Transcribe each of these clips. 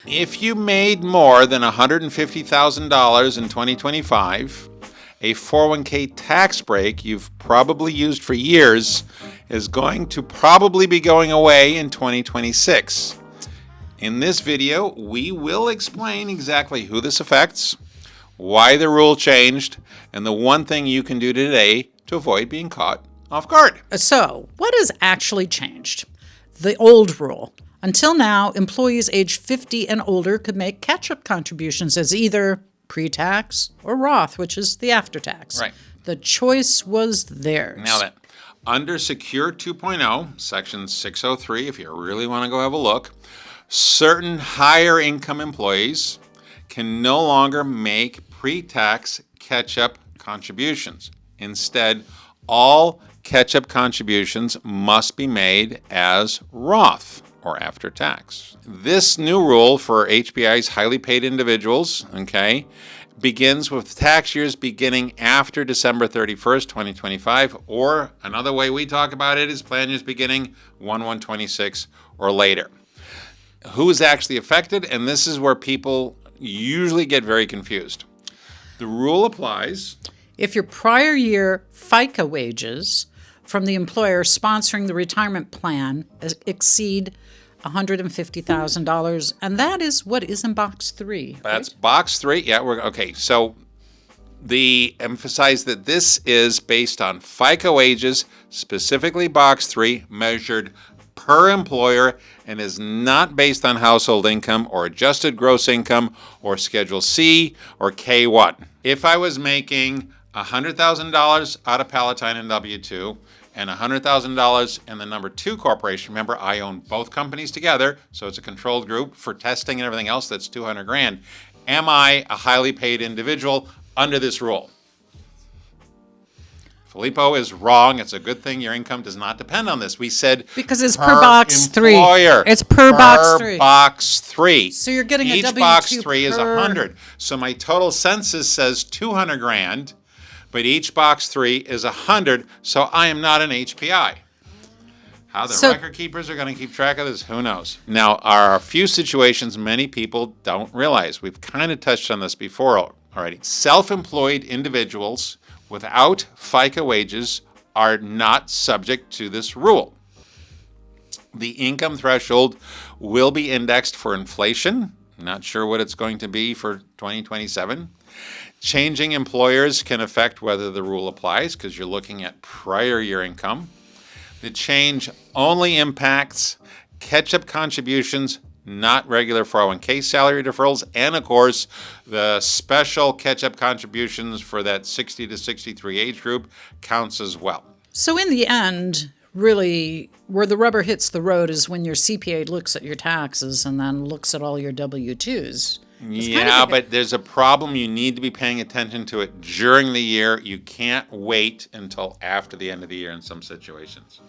If you made more than $150,000 in 2025, a 401k tax break you've probably used for years is going to probably be going away in 2026. In this video, we will explain exactly who this affects, why the rule changed, and the one thing you can do today to avoid being caught off guard. So, what has actually changed? The old rule. Until now, employees aged 50 and older could make catch-up contributions as either pre-tax or Roth, which is the after-tax. Right. The choice was theirs. Now then, under Secure 2.0, Section 603, if you really want to go have a look, certain higher income employees can no longer make pre-tax catch-up contributions. Instead, all catch-up contributions must be made as Roth or after tax. This new rule for HPI's highly paid individuals, begins with tax years beginning after December 31st, 2025, or another way we talk about it is plan years beginning 1/1/26 or later. Who is actually affected? And this is where people usually get very confused. The rule applies if your prior year FICA wages from the employer sponsoring the retirement plan exceed $150,000, and that is what is in box 3. That's box 3. Yeah, okay. So the emphasize that this is based on FICA wages, specifically box 3, measured per employer, and is not based on household income or adjusted gross income or Schedule C or K1. If I was making $100,000 out of Palatine and W-2 and $100,000 in the number 2 corporation, remember I own both companies together, so it's a controlled group for testing and everything else, that's $200,000. Am I a highly paid individual under this rule? Filippo is wrong. It's a good thing your income does not depend on this. We said because it's per box employer. 3. It's per box 3. Box 3. So you're getting each a W-2 box 3 is 100. So my total census says $200,000, but each box 3 is 100. So I am not an HPI. How the record keepers are going to keep track of this, who knows? Now, are a few situations many people don't realize. We've kind of touched on this before already. Self-employed individuals without FICA wages are not subject to this rule. The income threshold will be indexed for inflation. Not sure what it's going to be for 2027. Changing employers can affect whether the rule applies because you're looking at prior year income. The change only impacts catch-up contributions, not regular 401k salary deferrals, and of course, the special catch-up contributions for that 60 to 63 age group counts as well. So in the end, really, where the rubber hits the road is when your CPA looks at your taxes and then looks at all your W-2s. Yeah, but there's a problem. You need to be paying attention to it during the year. You can't wait until after the end of the year in some situations.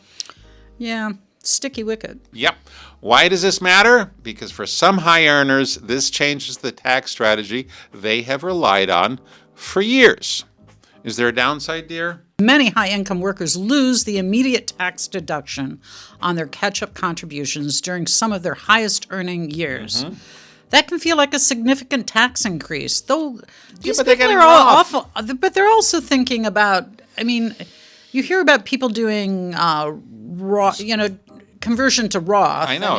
Yeah, sticky wicket. Yep. Why does this matter? Because for some high earners, this changes the tax strategy they have relied on for years. Is there a downside, dear? Many high-income workers lose the immediate tax deduction on their catch-up contributions during some of their highest earning years. Mm-hmm. That can feel like a significant tax increase, though these people are all awful. But they're also thinking about, you hear about people doing conversion to Roth. I know.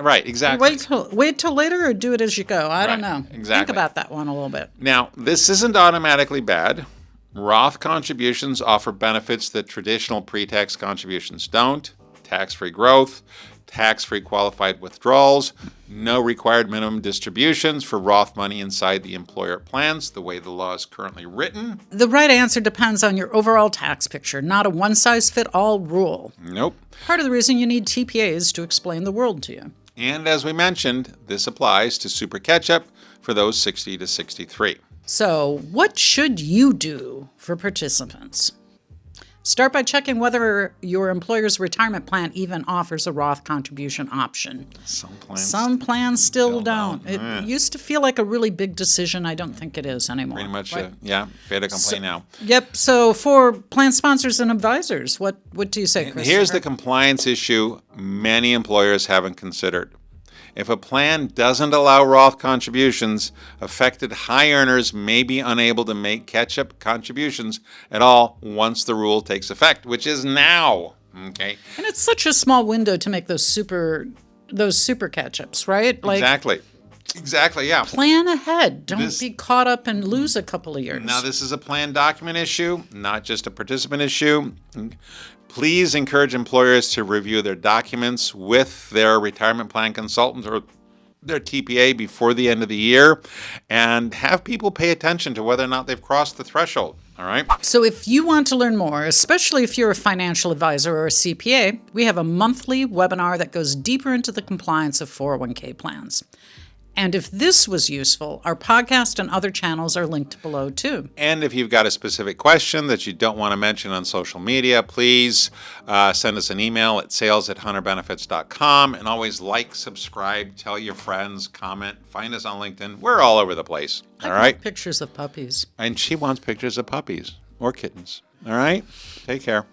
Right, exactly. Wait till later or do it as you go. I don't know. Exactly. Think about that one a little bit. Now, this isn't automatically bad. Roth contributions offer benefits that traditional pre-tax contributions don't. Tax-free growth, tax-free qualified withdrawals, no required minimum distributions for Roth money inside the employer plans, the way the law is currently written. The right answer depends on your overall tax picture, not a one-size-fit-all rule. Nope. Part of the reason you need TPAs to explain the world to you. And as we mentioned, this applies to super catch-up for those 60 to 63. So what should you do for participants? Start by checking whether your employer's retirement plan even offers a Roth contribution option. Some plans still don't. It used to feel like a really big decision. I don't think it is anymore. Pretty much, right? Fair to complain now. Yep. So for plan sponsors and advisors, what do you say, Chris? Here's the compliance issue many employers haven't considered. If a plan doesn't allow Roth contributions, affected high earners may be unable to make catch-up contributions at all once the rule takes effect, which is now. Okay. And it's such a small window to make those super catch-ups, right? Like, Exactly, yeah. plan ahead. Don't be caught up and lose a couple of years. Now, this is a plan document issue, not just a participant issue. Please encourage employers to review their documents with their retirement plan consultant or their TPA before the end of the year, and have people pay attention to whether or not they've crossed the threshold. All right. So if you want to learn more, especially if you're a financial advisor or a CPA, we have a monthly webinar that goes deeper into the compliance of 401k plans. And if this was useful, our podcast and other channels are linked below too. And if you've got a specific question that you don't want to mention on social media, please send us an email at sales@hunterbenefits.com. And always like, subscribe, tell your friends, comment, find us on LinkedIn. We're all over the place. All right. Pictures of puppies. And she wants pictures of puppies or kittens. All right. Take care.